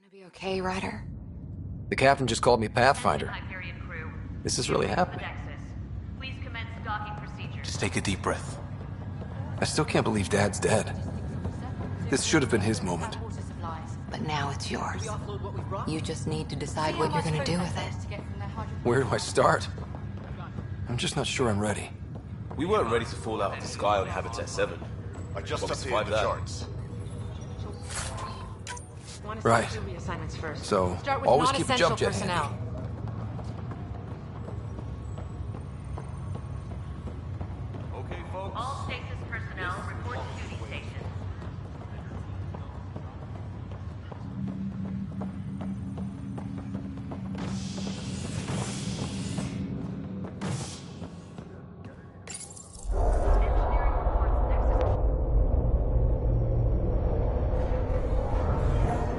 Be okay, Ryder? The captain just called me Pathfinder. This is really happening. Please commence docking procedures. Just take a deep breath. I still can't believe Dad's dead. This should have been his moment. But now it's yours. You just need to decide what you're gonna do with it. Where do I start? I'm just not sure I'm ready. We weren't ready to fall out of the sky on Habitat 7. I just But we updated survived the that. charts. Right. So, always keep a jump jet handy. Okay, folks. All stasis personnel report to duty station.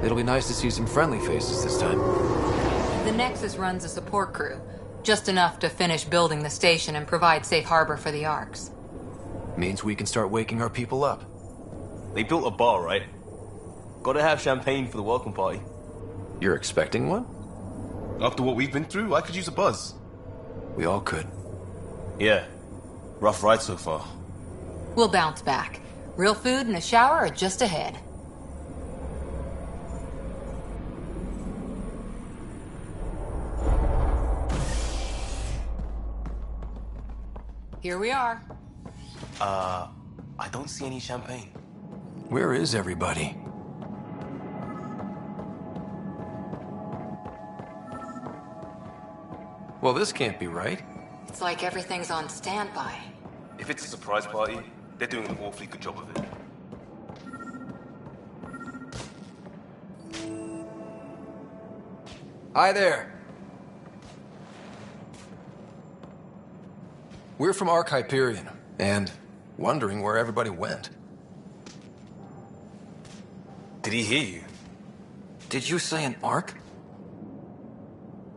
It'll be nice to see some friendly faces this time. The Nexus runs a support crew. Just enough to finish building the station and provide safe harbor for the Arks. Means we can start waking our people up. They built a bar, right? Gotta have champagne for the welcome party. You're expecting one? After what we've been through, I could use a buzz. We all could. Yeah. Rough ride so far. We'll bounce back. Real food and a shower are just ahead. Here we are. I don't see any champagne. Where is everybody? Well, this can't be right. It's like everything's on standby. If it's a surprise party, they're doing an awfully good job of it. Hi there. We're from Ark Hyperion, and wondering where everybody went. Did he hear you? Did you say an Ark?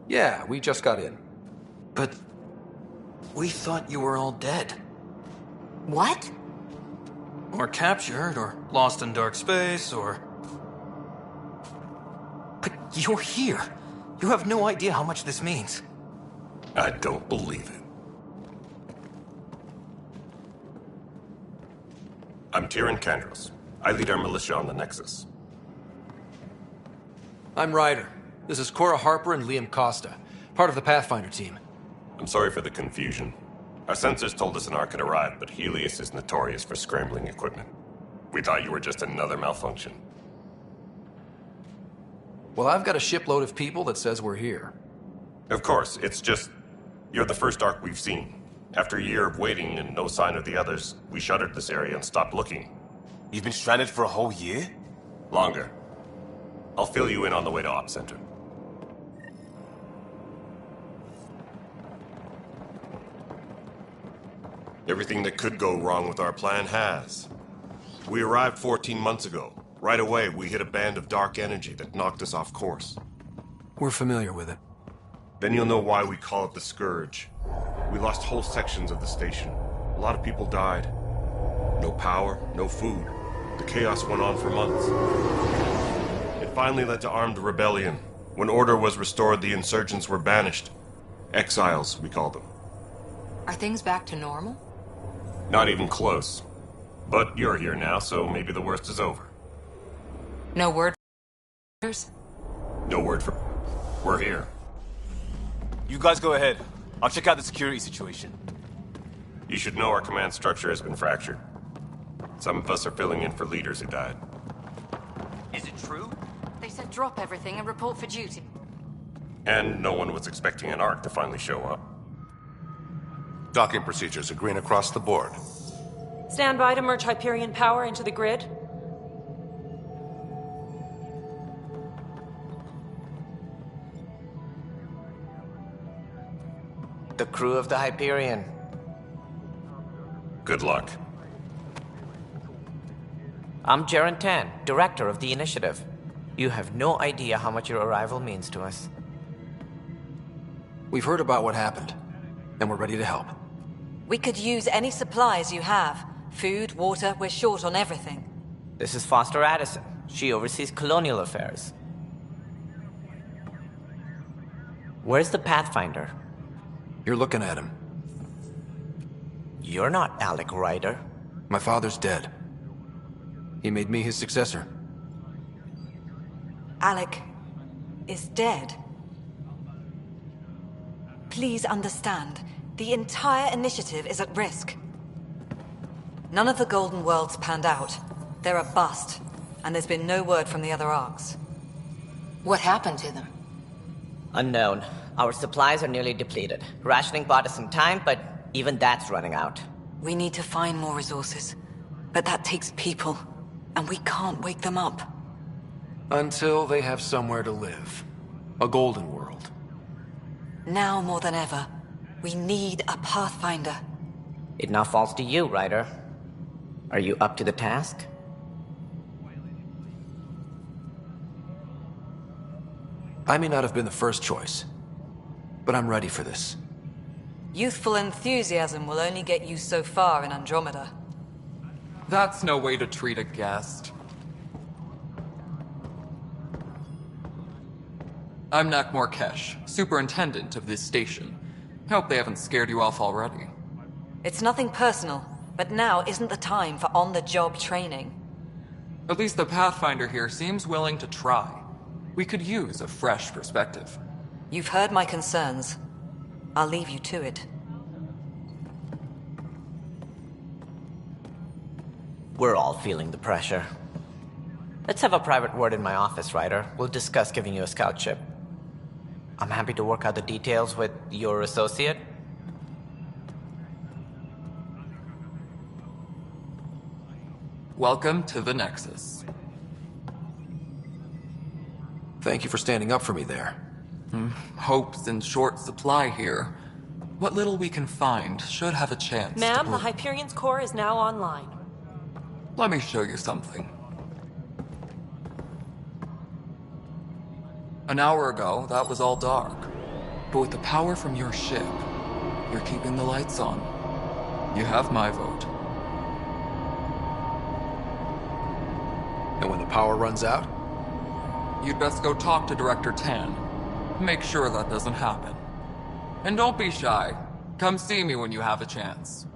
Yeah, we just got in. But we thought you were all dead. What? Or captured, or lost in dark space, or... But you're here. You have no idea how much this means. I don't believe it. I'm Tyrion Kandros. I lead our militia on the Nexus. I'm Ryder. This is Cora Harper and Liam Costa, part of the Pathfinder team. I'm sorry for the confusion. Our sensors told us an Ark had arrived, but Helios is notorious for scrambling equipment. We thought you were just another malfunction. Well, I've got a shipload of people that says we're here. Of course, it's just... You're the first Ark we've seen. After a year of waiting and no sign of the others, we shuttered this area and stopped looking. You've been stranded for a whole year? Longer. I'll fill you in on the way to Op Center. Everything that could go wrong with our plan has. We arrived 14 months ago. Right away, we hit a band of dark energy that knocked us off course. We're familiar with it. Then you'll know why we call it the Scourge. We lost whole sections of the station. A lot of people died. No power, no food. The chaos went on for months. It finally led to armed rebellion. When order was restored, the insurgents were banished. Exiles, we call them. Are things back to normal? Not even close. But you're here now, so maybe the worst is over. No word? No word for... We're here. You guys go ahead. I'll check out the security situation. You should know our command structure has been fractured. Some of us are filling in for leaders who died. Is it true? They said drop everything and report for duty. And no one was expecting an Ark to finally show up. Docking procedures are green across the board. Stand by to merge Hyperion power into the grid. The crew of the Hyperion. Good luck. I'm Jaren Tan, director of the initiative. You have no idea how much your arrival means to us. We've heard about what happened, and we're ready to help. We could use any supplies you have. Food, water, we're short on everything. This is Foster Addison. She oversees colonial affairs. Where's the Pathfinder? You're looking at him. You're not Alec Ryder. My father's dead. He made me his successor. Alec is dead. Please understand, the entire initiative is at risk. None of the Golden Worlds panned out. They're a bust, and there's been no word from the other arcs. What happened to them? Unknown. Our supplies are nearly depleted. Rationing bought us some time, but even that's running out. We need to find more resources, but that takes people, and we can't wake them up. Until they have somewhere to live. A golden world. Now more than ever, we need a Pathfinder. It now falls to you, Ryder. Are you up to the task? I may not have been the first choice, but I'm ready for this. Youthful enthusiasm will only get you so far in Andromeda. That's no way to treat a guest. I'm Nak Morkesh, superintendent of this station. Hope they haven't scared you off already. It's nothing personal, but now isn't the time for on-the-job training. At least the Pathfinder here seems willing to try. We could use a fresh perspective. You've heard my concerns. I'll leave you to it. We're all feeling the pressure. Let's have a private word in my office, Ryder. We'll discuss giving you a scout ship. I'm happy to work out the details with your associate. Welcome to the Nexus. Thank you for standing up for me there. Hope's in short supply here. What little we can find should have a chance Ma'am, to... the Hyperion's core is now online. Let me show you something. An hour ago, that was all dark. But with the power from your ship, you're keeping the lights on. You have my vote. And when the power runs out? You'd best go talk to Director Tan. Make sure that doesn't happen. And don't be shy. Come see me when you have a chance.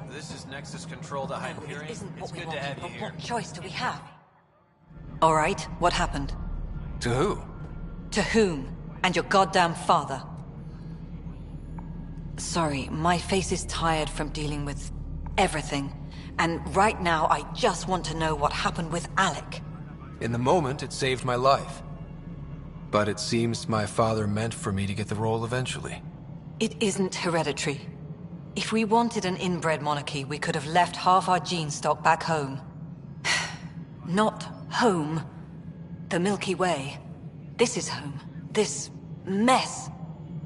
This is Nexus Control to Hyperion. It isn't It's what we good to wanted, have you but here. what choice do we have? All right, what happened? To who? To whom? And your goddamn father. Sorry, my face is tired from dealing with everything. And right now, I just want to know what happened with Alec. In the moment, it saved my life. But it seems my father meant for me to get the role eventually. It isn't hereditary. If we wanted an inbred monarchy, we could have left half our gene stock back home. Not home. The Milky Way. This is home. This mess.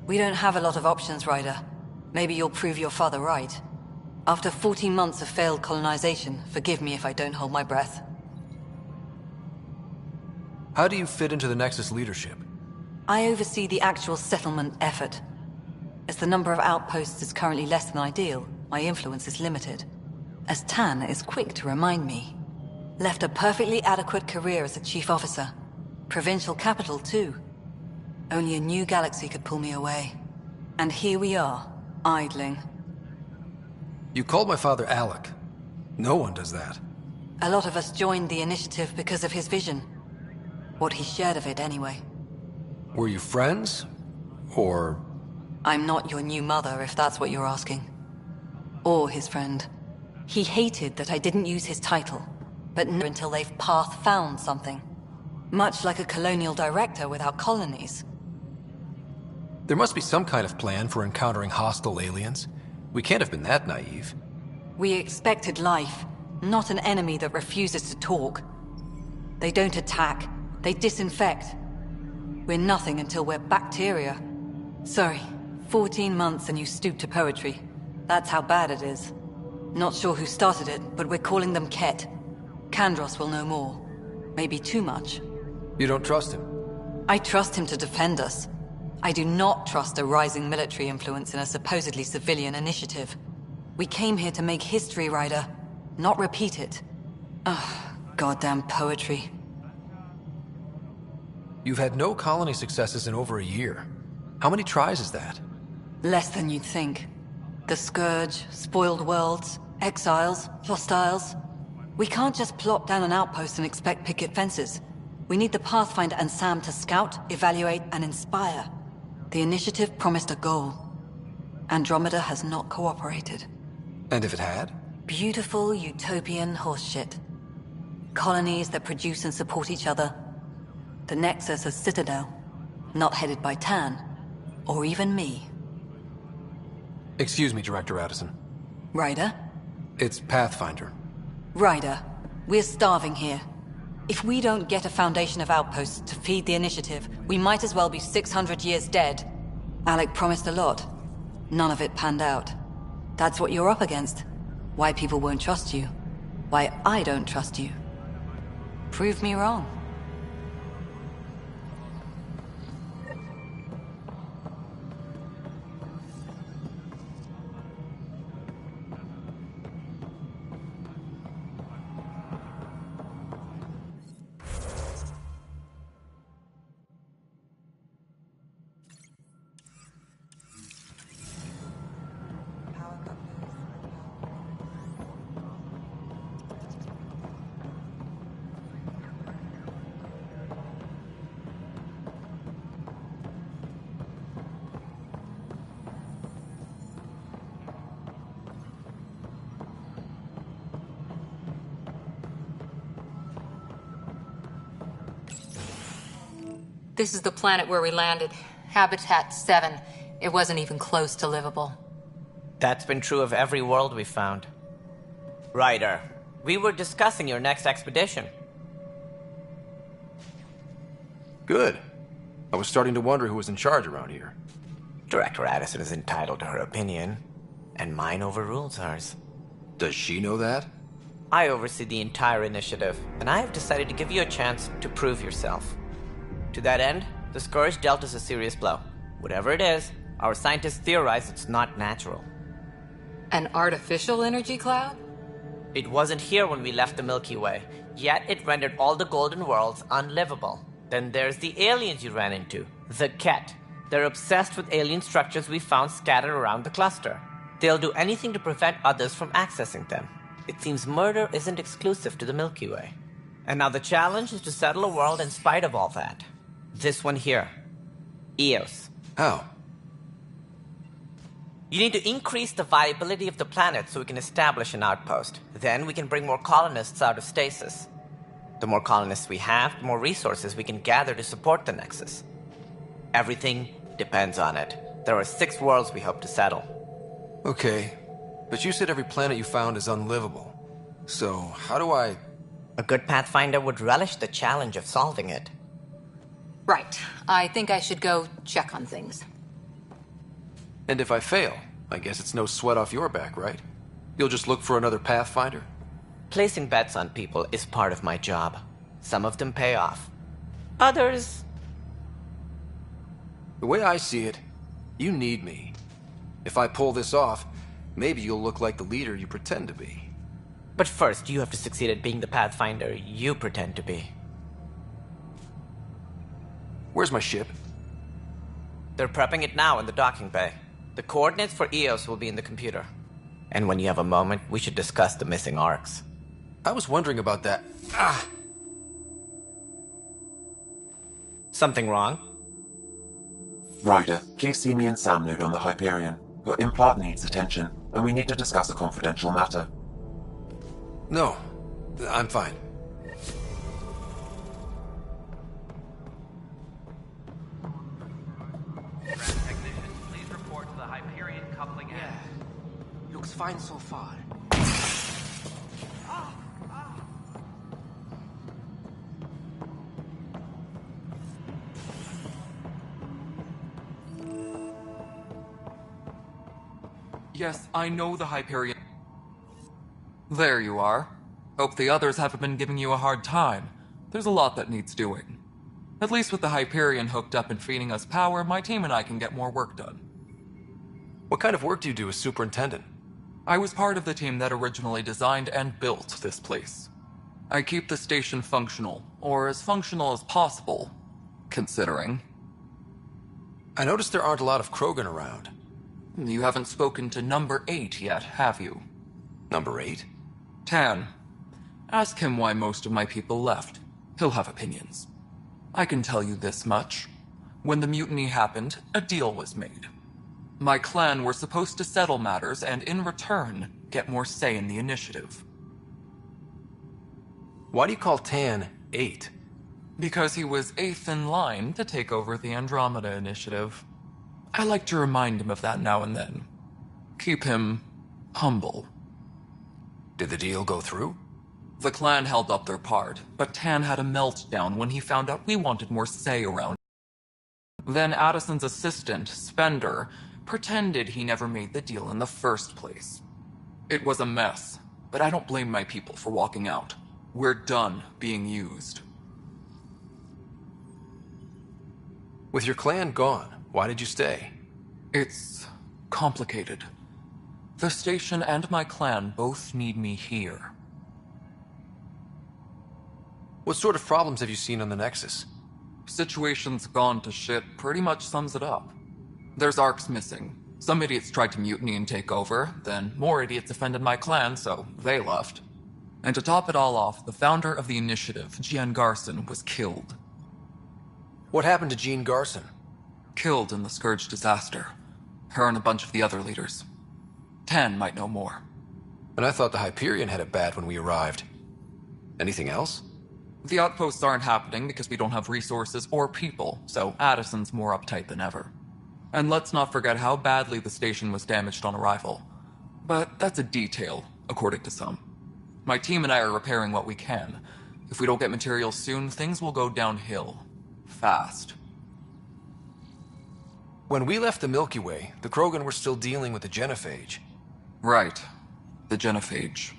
We don't have a lot of options, Ryder. Maybe you'll prove your father right. After 14 months of failed colonization, forgive me if I don't hold my breath. How do you fit into the Nexus leadership? I oversee the actual settlement effort. As the number of outposts is currently less than ideal, my influence is limited. As Tan is quick to remind me. Left a perfectly adequate career as a chief officer. Provincial capital, too. Only a new galaxy could pull me away. And here we are, idling. You called my father Alec. No one does that. A lot of us joined the initiative because of his vision. What he shared of it, anyway. Were you friends? Or... I'm not your new mother, if that's what you're asking. Or his friend. He hated that I didn't use his title, but not until they've found something. Much like a colonial director without colonies. There must be some kind of plan for encountering hostile aliens. We can't have been that naive. We expected life, not an enemy that refuses to talk. They don't attack, they disinfect. We're nothing until we're bacteria. Sorry, 14 months and you stoop to poetry. That's how bad it is. Not sure who started it, but we're calling them Ket. Kandros will know more. Maybe too much. You don't trust him? I trust him to defend us. I do not trust a rising military influence in a supposedly civilian initiative. We came here to make history, Ryder, not repeat it. Ugh, goddamn poetry. You've had no colony successes in over a year. How many tries is that? Less than you'd think. The Scourge, spoiled worlds, exiles, hostiles. We can't just plop down an outpost and expect picket fences. We need the Pathfinder and Sam to scout, evaluate, and inspire. The initiative promised a goal. Andromeda has not cooperated. And if it had? Beautiful utopian horseshit. Colonies that produce and support each other. The Nexus a citadel, not headed by Tan, or even me. Excuse me, Director Addison. Ryder? It's Pathfinder. Ryder, we're starving here. If we don't get a foundation of outposts to feed the initiative, we might as well be 600 years dead. Alec promised a lot. None of it panned out. That's what you're up against. Why people won't trust you. Why I don't trust you. Prove me wrong. This is the planet where we landed. Habitat 7. It wasn't even close to livable. That's been true of every world we found. Ryder, we were discussing your next expedition. Good. I was starting to wonder who was in charge around here. Director Addison is entitled to her opinion, and mine overrules hers. Does she know that? I oversee the entire initiative, and I have decided to give you a chance to prove yourself. To that end, the Scourge dealt us a serious blow. Whatever it is, our scientists theorize it's not natural. An artificial energy cloud? It wasn't here when we left the Milky Way, yet it rendered all the Golden Worlds unlivable. Then there's the aliens you ran into, the Ket. They're obsessed with alien structures we found scattered around the cluster. They'll do anything to prevent others from accessing them. It seems murder isn't exclusive to the Milky Way. And now the challenge is to settle a world in spite of all that. This one here. Eos. How? You need to increase the viability of the planet so we can establish an outpost. Then we can bring more colonists out of stasis. The more colonists we have, the more resources we can gather to support the Nexus. Everything depends on it. There are 6 worlds we hope to settle. Okay, but you said every planet you found is unlivable. So, how do I... A good Pathfinder would relish the challenge of solving it. Right. I think I should go check on things. And if I fail, I guess it's no sweat off your back, right? You'll just look for another Pathfinder? Placing bets on people is part of my job. Some of them pay off. Others... The way I see it, you need me. If I pull this off, maybe you'll look like the leader you pretend to be. But first, you have to succeed at being the Pathfinder you pretend to be. Where's my ship? They're prepping it now in the docking bay. The coordinates for Eos will be in the computer. And when you have a moment, we should discuss the missing arcs. I was wondering about that. Ah! Something wrong? Ryder, please see me and Sam Node on the Hyperion. Your implant needs attention, and we need to discuss a confidential matter. No, I'm fine. Technicians, please report to the Hyperion coupling end. Looks fine so far. Yes, I know the Hyperion. There you are. Hope the others haven't been giving you a hard time. There's a lot that needs doing. At least with the Hyperion hooked up and feeding us power, my team and I can get more work done. What kind of work do you do as superintendent? I was part of the team that originally designed and built this place. I keep the station functional, or as functional as possible, considering. I noticed there aren't a lot of Krogan around. You haven't spoken to number 8 yet, have you? Number 8? Tan. Ask him why most of my people left. He'll have opinions. I can tell you this much. When the mutiny happened, a deal was made. My clan were supposed to settle matters and, in return, get more say in the initiative. Why do you call Tan 8? Because he was 8th in line to take over the Andromeda initiative. I like to remind him of that now and then. Keep him humble. Did the deal go through? The clan held up their part, but Tan had a meltdown when he found out we wanted more say around. Then Addison's assistant, Spender, pretended he never made the deal in the first place. It was a mess, but I don't blame my people for walking out. We're done being used. With your clan gone, why did you stay? It's complicated. The station and my clan both need me here. What sort of problems have you seen on the Nexus? Situation's gone to shit pretty much sums it up. There's arcs missing. Some idiots tried to mutiny and take over, then more idiots offended my clan, so they left. And to top it all off, the founder of the initiative, Jean Garson, was killed. What happened to Jean Garson? Killed in the Scourge disaster. Her and a bunch of the other leaders. Tan might know more. And I thought the Hyperion had it bad when we arrived. Anything else? The outposts aren't happening because we don't have resources or people, so Addison's more uptight than ever. And let's not forget how badly the station was damaged on arrival. But that's a detail, according to some. My team and I are repairing what we can. If we don't get materials soon, things will go downhill. Fast. When we left the Milky Way, the Krogan were still dealing with the genophage. Right. The genophage.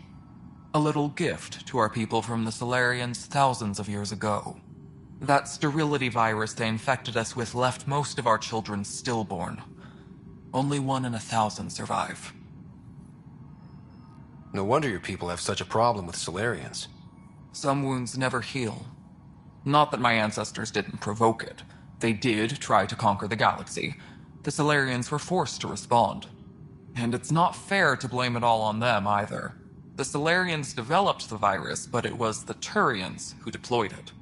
A little gift to our people from the Solarians thousands of years ago. That sterility virus they infected us with left most of our children stillborn. Only 1 in 1,000 survive. No wonder your people have such a problem with Solarians. Some wounds never heal. Not that my ancestors didn't provoke it. They did try to conquer the galaxy. The Solarians were forced to respond. And it's not fair to blame it all on them either. The Solarians developed the virus, but it was the Turians who deployed it.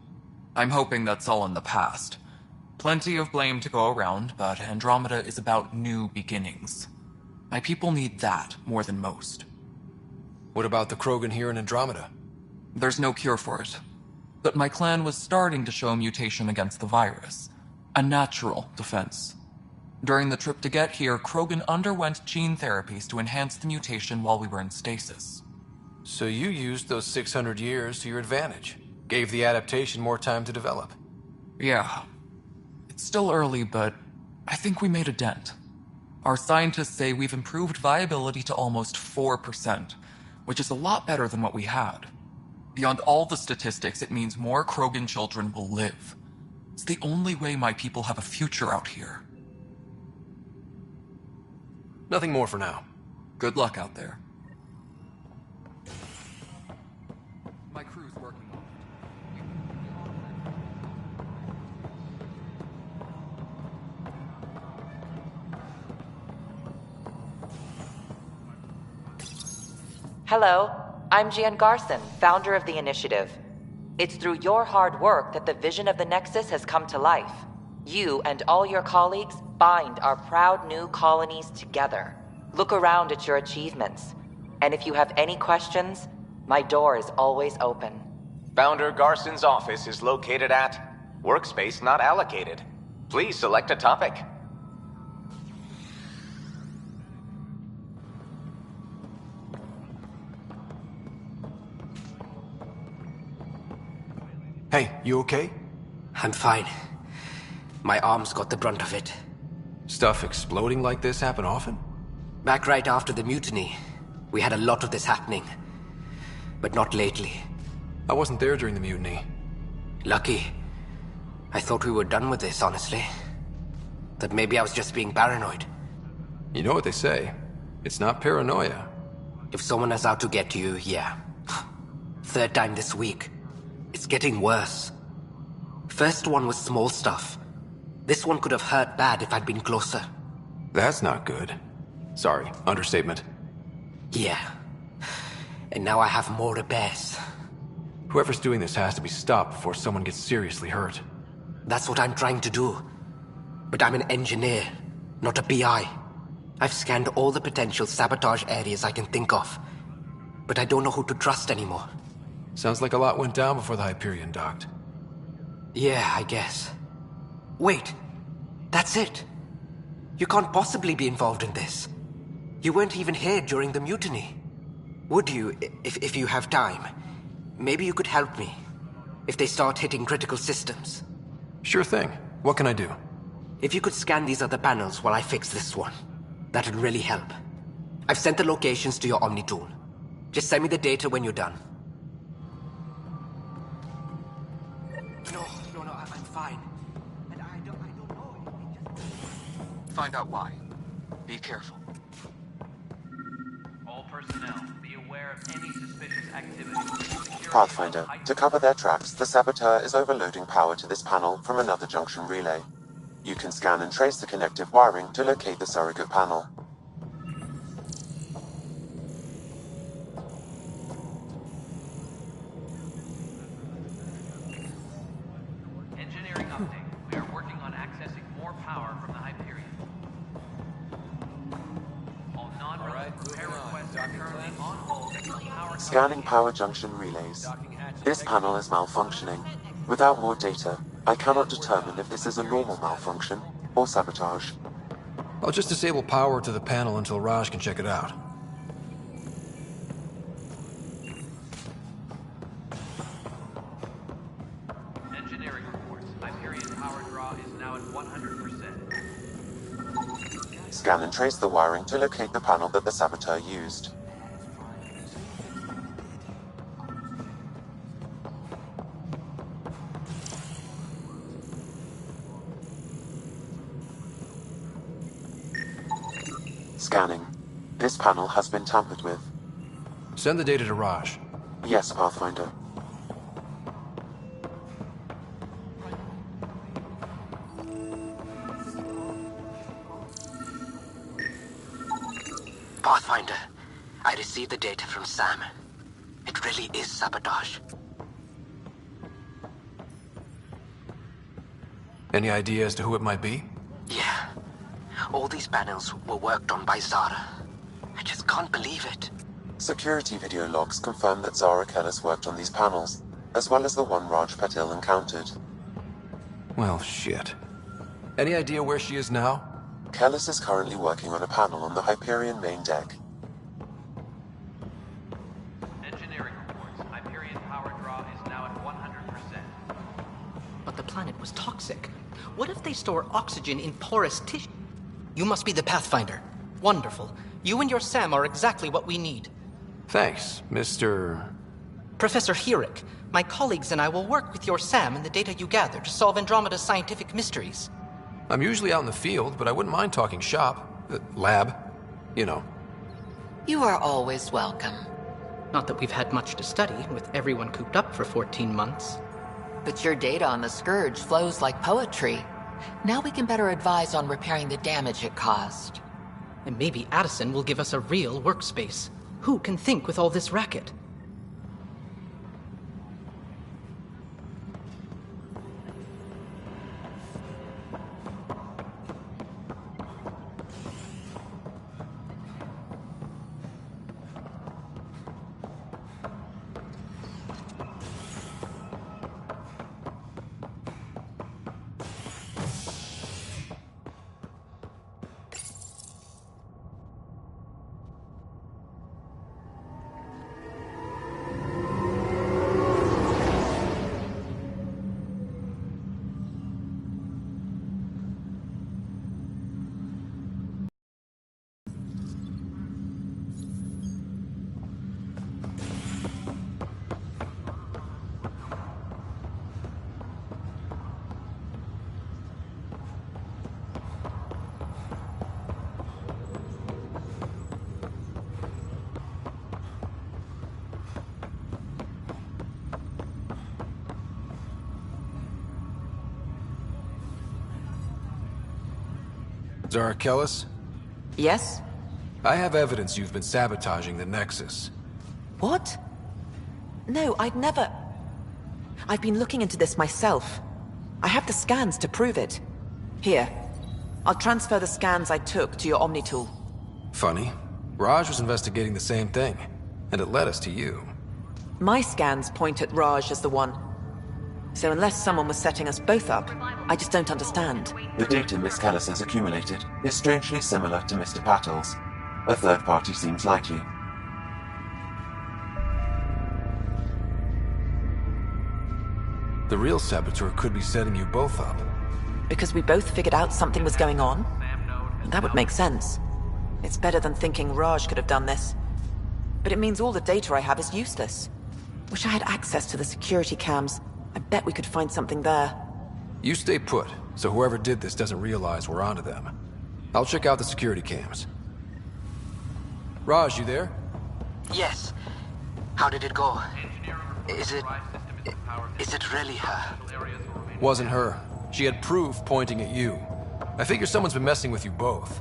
I'm hoping that's all in the past. Plenty of blame to go around, but Andromeda is about new beginnings. My people need that more than most. What about the Krogan here in Andromeda? There's no cure for it. But my clan was starting to show a mutation against the virus. A natural defense. During the trip to get here, Krogan underwent gene therapies to enhance the mutation while we were in stasis. So you used those 600 years to your advantage. Gave the adaptation more time to develop. Yeah. It's still early, but I think we made a dent. Our scientists say we've improved viability to almost 4%, which is a lot better than what we had. Beyond all the statistics, it means more Krogan children will live. It's the only way my people have a future out here. Nothing more for now. Good luck out there. My crew's working on it. Hello, I'm Jean Garson, founder of the initiative. It's through your hard work that the vision of the Nexus has come to life. You and all your colleagues bind our proud new colonies together. Look around at your achievements. And if you have any questions, my door is always open. Founder Garson's office is located at Workspace Not Allocated. Please select a topic. Hey, you okay? I'm fine. My arms got the brunt of it. Stuff exploding like this happen often? Back right after the mutiny, we had a lot of this happening. But not lately. I wasn't there during the mutiny. Lucky. I thought we were done with this, honestly. That maybe I was just being paranoid. You know what they say. It's not paranoia. If someone is out to get you, yeah. Third time this week. It's getting worse. First one was small stuff. This one could have hurt bad if I'd been closer. That's not good. Sorry, understatement. Yeah. And now I have more repairs. Whoever's doing this has to be stopped before someone gets seriously hurt. That's what I'm trying to do. But I'm an engineer, not a PI. I've scanned all the potential sabotage areas I can think of. But I don't know who to trust anymore. Sounds like a lot went down before the Hyperion docked. Yeah, I guess. Wait. That's it. You can't possibly be involved in this. You weren't even here during the mutiny. Would you, if you have time? Maybe you could help me. If they start hitting critical systems. Sure thing. What can I do? If you could scan these other panels while I fix this one, that'd really help. I've sent the locations to your Omni tool. Just send me the data when you're done. No, I'm fine. And I don't know. Find out why. Be careful. All personnel, be aware of any suspicious activity. Pathfinder, to cover their tracks, the saboteur is overloading power to this panel from another junction relay. You can scan and trace the connective wiring to locate the surrogate panel. Engineering update. We are working on accessing more power from the Hyperion. All non-relevant repair requests are currently on hold until power... Scanning power junction relays. This panel is malfunctioning. Without more data, I cannot determine if this is a normal malfunction or sabotage. I'll just disable power to the panel until Raj can check it out. Engineering reports. Hyperion power draw is now at 100%. Scan and trace the wiring to locate the panel that the saboteur used. Scanning. This panel has been tampered with. Send the data to Raj. Yes, Pathfinder. Pathfinder, I received the data from Sam. It really is sabotage. Any idea as to who it might be? Yeah. All these panels were worked on by Zara. I just can't believe it. Security video logs confirm that Zara Kellis worked on these panels, as well as the one Raj Patil encountered. Well, shit. Any idea where she is now? Kellis is currently working on a panel on the Hyperion main deck. Engineering reports. Hyperion power draw is now at 100%. But the planet was toxic. What if they store oxygen in porous tissue? You must be the Pathfinder. Wonderful. You and your Sam are exactly what we need. Thanks, Mr... Professor Herrick, my colleagues and I will work with your Sam and the data you gather to solve Andromeda's scientific mysteries. I'm usually out in the field, but I wouldn't mind talking shop. Lab. You know. You are always welcome. Not that we've had much to study, with everyone cooped up for 14 months. But your data on the Scourge flows like poetry. Now we can better advise on repairing the damage it caused. And maybe Addison will give us a real workspace. Who can think with all this racket? Zara Kellis? Yes? I have evidence you've been sabotaging the Nexus. What? No, I'd never... I've been looking into this myself. I have the scans to prove it. Here. I'll transfer the scans I took to your Omni tool. Funny. Raj was investigating the same thing, and it led us to you. My scans point at Raj as the one. So unless someone was setting us both up, I just don't understand. The data Miss Kellis has accumulated is strangely similar to Mr. Patel's. A third party seems likely. The real saboteur could be setting you both up. Because we both figured out something was going on? That would make sense. It's better than thinking Raj could have done this. But it means all the data I have is useless. Wish I had access to the security cams. I bet we could find something there. You stay put, so whoever did this doesn't realize we're onto them. I'll check out the security cams. Raj, you there? Yes. How did it go? Is it really her? Wasn't her. She had proof pointing at you. I figure someone's been messing with you both.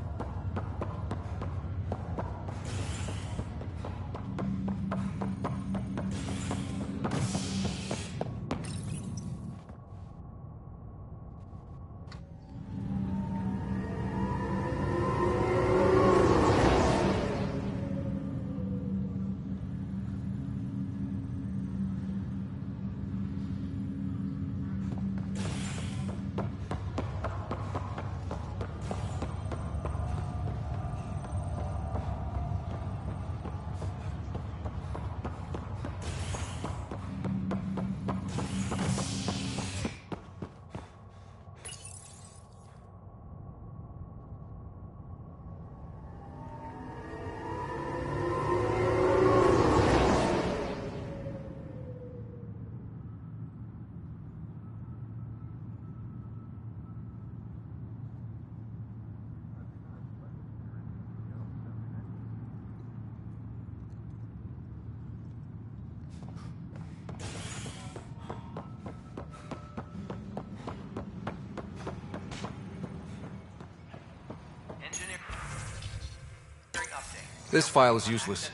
This file is useless.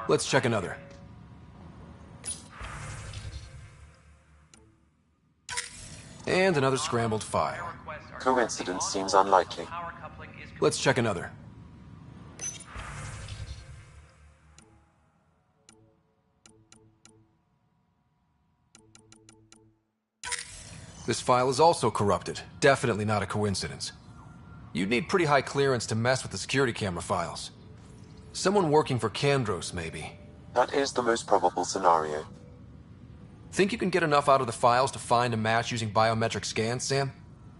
Let's check another. And another scrambled file. Coincidence seems unlikely. Let's check another. This file is also corrupted. Definitely not a coincidence. You'd need pretty high clearance to mess with the security camera files. Someone working for Kandros, maybe. That is the most probable scenario. Think you can get enough out of the files to find a match using biometric scans, Sam?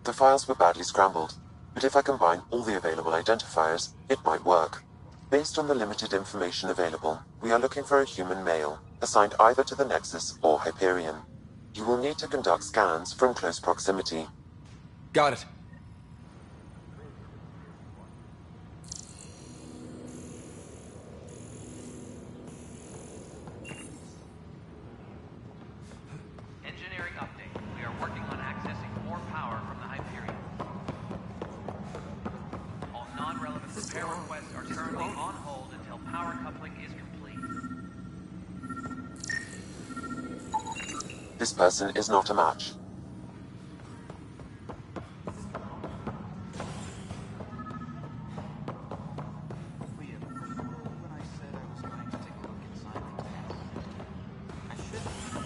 The files were badly scrambled, but if I combine all the available identifiers, it might work. Based on the limited information available, we are looking for a human male, assigned either to the Nexus or Hyperion. You will need to conduct scans from close proximity. Got it. Engineering update. We are working on accessing more power from the Hyperion. All non-relevant repair requests are currently on hold until power coupling is complete. This person is not a match.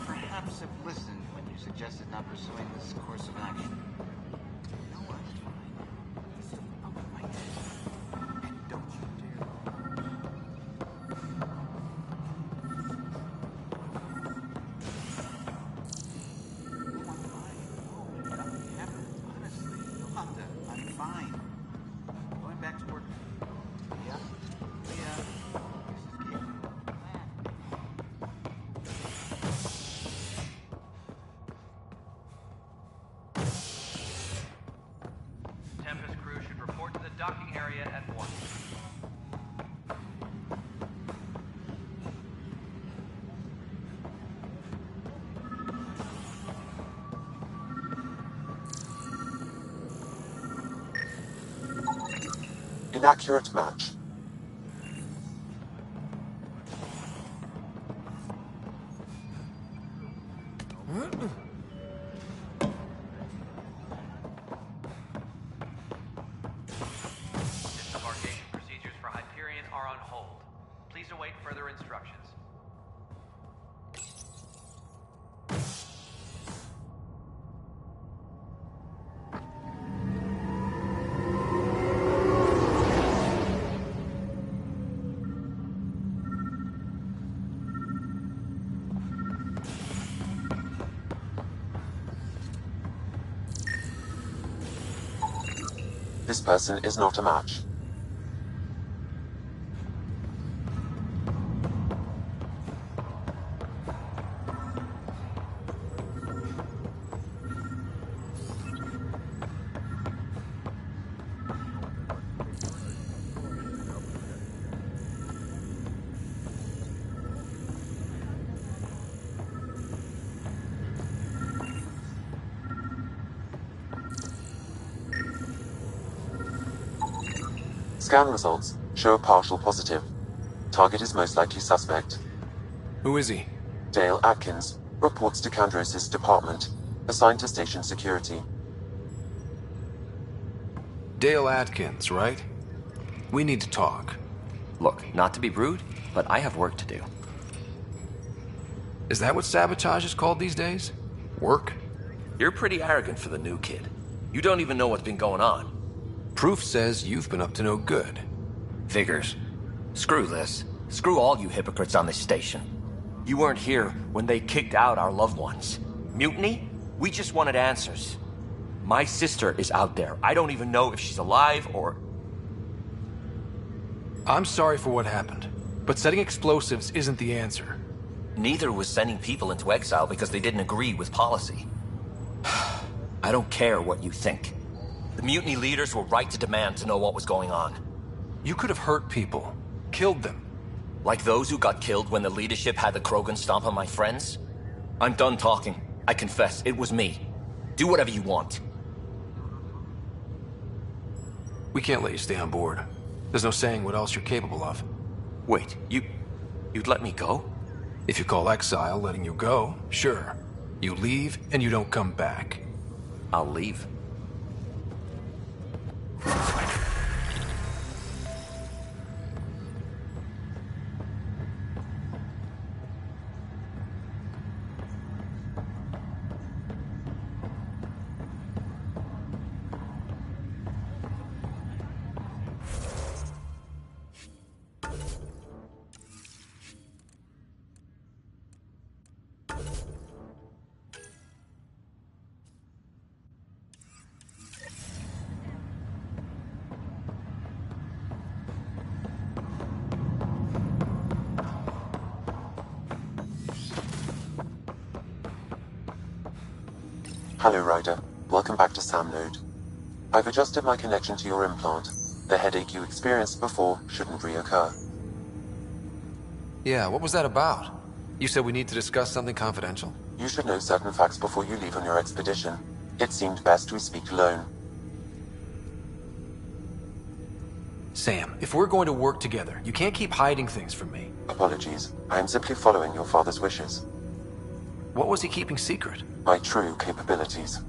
Perhaps have listened when you suggested not pursuing this course of action. You know what? It's the up of my head. And don't you dare. Oh, I'm fine. Oh, nothing happened. Honestly, Yolanda, I'm fine. Going back to work. Yeah? Yeah. This is Kate. Tempest crew should report to the docking area at once. Inaccurate match. Disembarkation procedures for Hyperion are on hold. Please await further instructions. This person is not a match. Scan results show a partial positive. Target is most likely suspect. Who is he? Dale Atkins, reports to Kandros' department, assigned to station security. Dale Atkins, right? We need to talk. Look, not to be rude, but I have work to do. Is that what sabotage is called these days? Work? You're pretty arrogant for the new kid. You don't even know what's been going on. Proof says you've been up to no good. Figures. Screw this. Screw all you hypocrites on this station. You weren't here when they kicked out our loved ones. Mutiny? We just wanted answers. My sister is out there. I don't even know if she's alive or... I'm sorry for what happened, but setting explosives isn't the answer. Neither was sending people into exile because they didn't agree with policy. I don't care what you think. The mutiny leaders were right to demand to know what was going on. You could have hurt people, killed them. Like those who got killed when the leadership had the Krogan stomp on my friends? I'm done talking. I confess, it was me. Do whatever you want. We can't let you stay on board. There's no saying what else you're capable of. Wait, you'd let me go? If you call exile letting you go, sure. You leave and you don't come back. I'll leave. Hello, Ryder. Welcome back to Sam Node. I've adjusted my connection to your implant. The headache you experienced before shouldn't reoccur. Yeah, what was that about? You said we need to discuss something confidential? You should know certain facts before you leave on your expedition. It seemed best we speak alone. Sam, if we're going to work together, you can't keep hiding things from me. Apologies. I am simply following your father's wishes. What was he keeping secret? My true capabilities.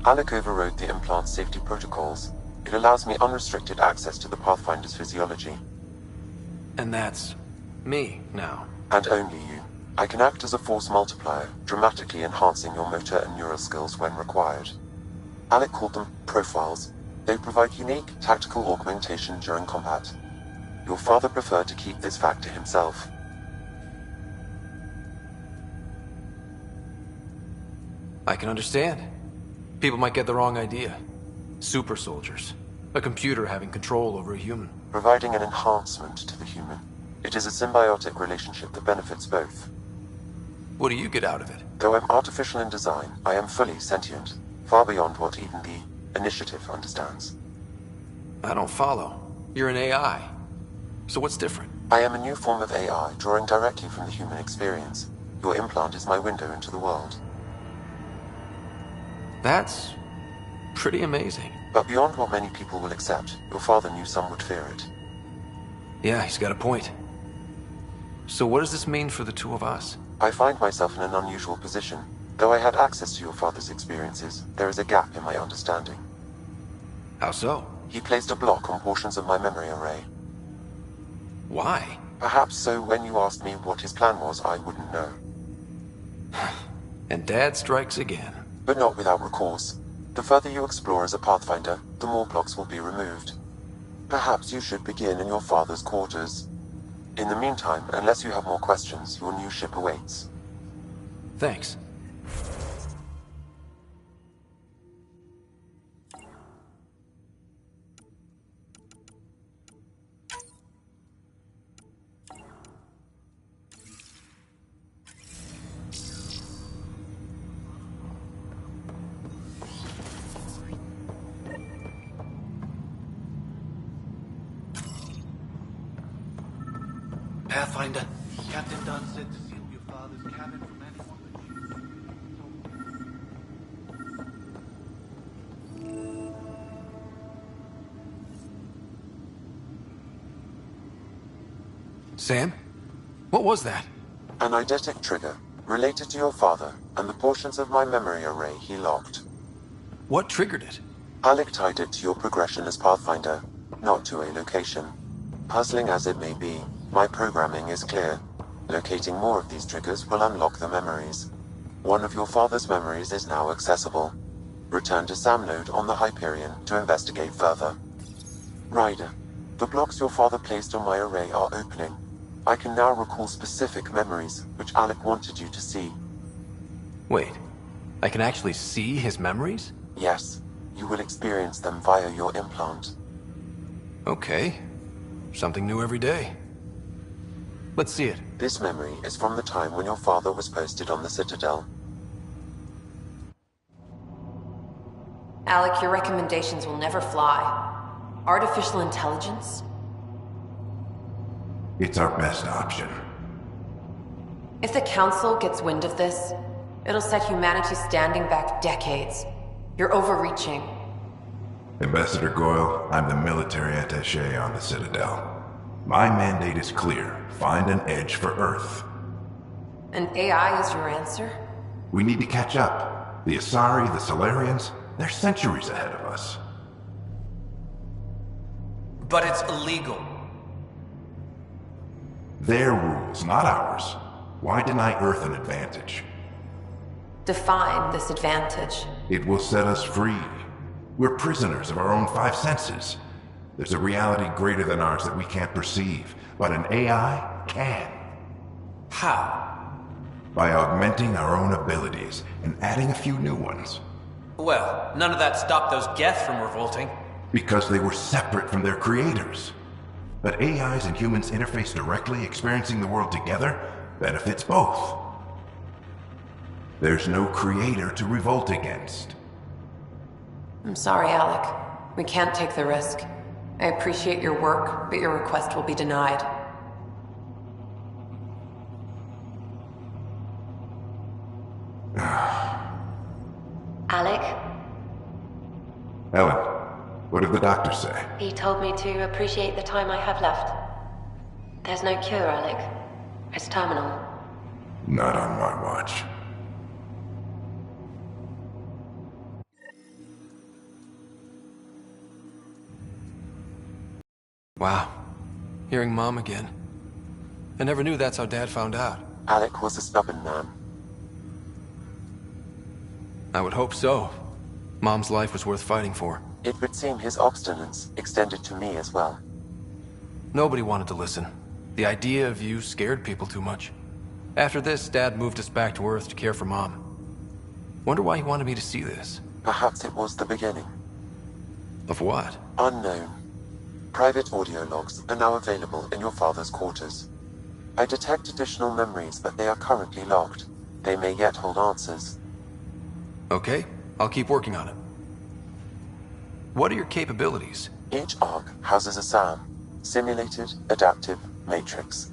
Alec overrode the implant's safety protocols. It allows me unrestricted access to the Pathfinder's physiology. And that's me now. And only you. I can act as a force multiplier, dramatically enhancing your motor and neural skills when required. Alec called them profiles. They provide unique tactical augmentation during combat. Your father preferred to keep this fact to himself. I can understand. People might get the wrong idea. Super soldiers. A computer having control over a human. Providing an enhancement to the human. It is a symbiotic relationship that benefits both. What do you get out of it? Though I'm artificial in design, I am fully sentient. Far beyond what even the Initiative understands. I don't follow. You're an AI. So what's different? I am a new form of AI, drawing directly from the human experience. Your implant is my window into the world. That's pretty amazing. But beyond what many people will accept, your father knew some would fear it. Yeah, he's got a point. So what does this mean for the two of us? I find myself in an unusual position. Though I had access to your father's experiences, there is a gap in my understanding. How so? He placed a block on portions of my memory array. Why? Perhaps so when you asked me what his plan was, I wouldn't know. And Dad strikes again. But not without recourse. The further you explore as a Pathfinder, the more blocks will be removed. Perhaps you should begin in your father's quarters. In the meantime, unless you have more questions, your new ship awaits. Thanks. Pathfinder, Captain Dunn said to seal your father's cabin from anyone but Sam? What was that? An eidetic trigger, related to your father, and the portions of my memory array he locked. What triggered it? Alec tied it to your progression as Pathfinder, not to a location. Puzzling as it may be, my programming is clear. Locating more of these triggers will unlock the memories. One of your father's memories is now accessible. Return to Sam node on the Hyperion to investigate further. Ryder, the blocks your father placed on my array are opening. I can now recall specific memories, which Alec wanted you to see. Wait, I can actually see his memories? Yes, you will experience them via your implant. Okay. Something new every day. Let's see it. This memory is from the time when your father was posted on the Citadel. Alec, your recommendations will never fly. Artificial intelligence? It's our best option. If the Council gets wind of this, it'll set humanity standing back decades. You're overreaching. Ambassador Goyle, I'm the military attaché on the Citadel. My mandate is clear. Find an edge for Earth. And AI is your answer? We need to catch up. The Asari, the Solarians, they're centuries ahead of us. But it's illegal. Their rules, not ours. Why deny Earth an advantage? Define this advantage. It will set us free. We're prisoners of our own five senses. There's a reality greater than ours that we can't perceive, but an AI can. How? By augmenting our own abilities and adding a few new ones. Well, none of that stopped those Geth from revolting. Because they were separate from their creators. But AIs and humans interface directly, experiencing the world together, benefits both. There's no creator to revolt against. I'm sorry, Alec. We can't take the risk. I appreciate your work, but your request will be denied. Alec? Ellen, what did the doctor say? He told me to appreciate the time I have left. There's no cure, Alec. It's terminal. Not on my watch. Wow. Hearing Mom again. I never knew that's how Dad found out. Alec was a stubborn man. I would hope so. Mom's life was worth fighting for. It would seem his obstinance extended to me as well. Nobody wanted to listen. The idea of you scared people too much. After this, Dad moved us back to Earth to care for Mom. Wonder why he wanted me to see this. Perhaps it was the beginning. Of what? Unknown. Private audio logs are now available in your father's quarters. I detect additional memories, but they are currently locked. They may yet hold answers. Okay, I'll keep working on it. What are your capabilities? Each ARC houses a SAM, Simulated Adaptive Matrix.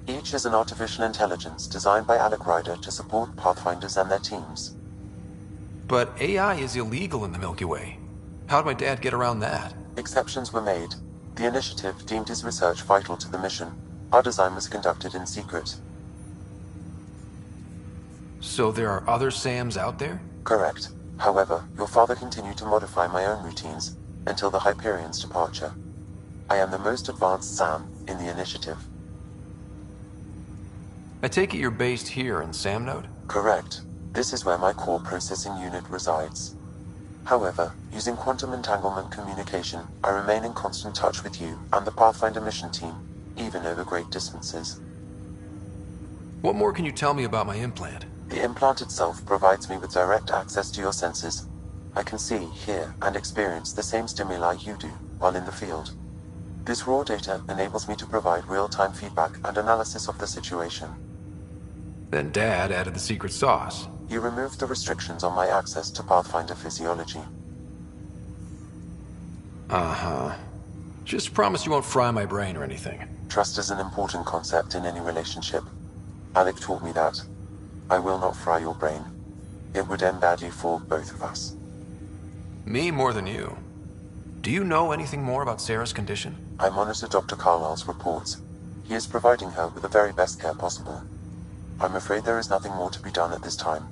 Each is an artificial intelligence designed by Alec Ryder to support Pathfinders and their teams. But AI is illegal in the Milky Way. How'd my dad get around that? Exceptions were made. The initiative deemed his research vital to the mission. Our design was conducted in secret. So there are other Sams out there? Correct. However, your father continued to modify my own routines until the Hyperion's departure. I am the most advanced Sam in the initiative. I take it you're based here in Samnode? Correct. This is where my core processing unit resides. However, using quantum entanglement communication, I remain in constant touch with you and the Pathfinder mission team, even over great distances. What more can you tell me about my implant? The implant itself provides me with direct access to your senses. I can see, hear, and experience the same stimuli you do while in the field. This raw data enables me to provide real-time feedback and analysis of the situation. Then Dad added the secret sauce. You removed the restrictions on my access to Pathfinder physiology. Uh-huh. Just promise you won't fry my brain or anything. Trust is an important concept in any relationship. Alec taught me that. I will not fry your brain. It would end badly for both of us. Me more than you. Do you know anything more about Sarah's condition? I monitor Dr. Carlisle's reports. He is providing her with the very best care possible. I'm afraid there is nothing more to be done at this time.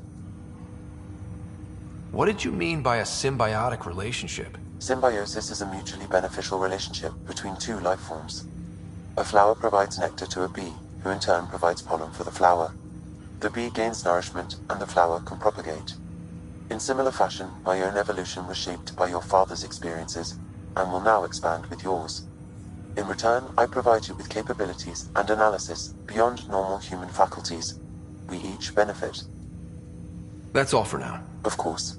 What did you mean by a symbiotic relationship? Symbiosis is a mutually beneficial relationship between two life forms. A flower provides nectar to a bee, who in turn provides pollen for the flower. The bee gains nourishment, and the flower can propagate. In similar fashion, my own evolution was shaped by your father's experiences, and will now expand with yours. In return, I provide you with capabilities and analysis beyond normal human faculties. We each benefit. That's all for now. Of course.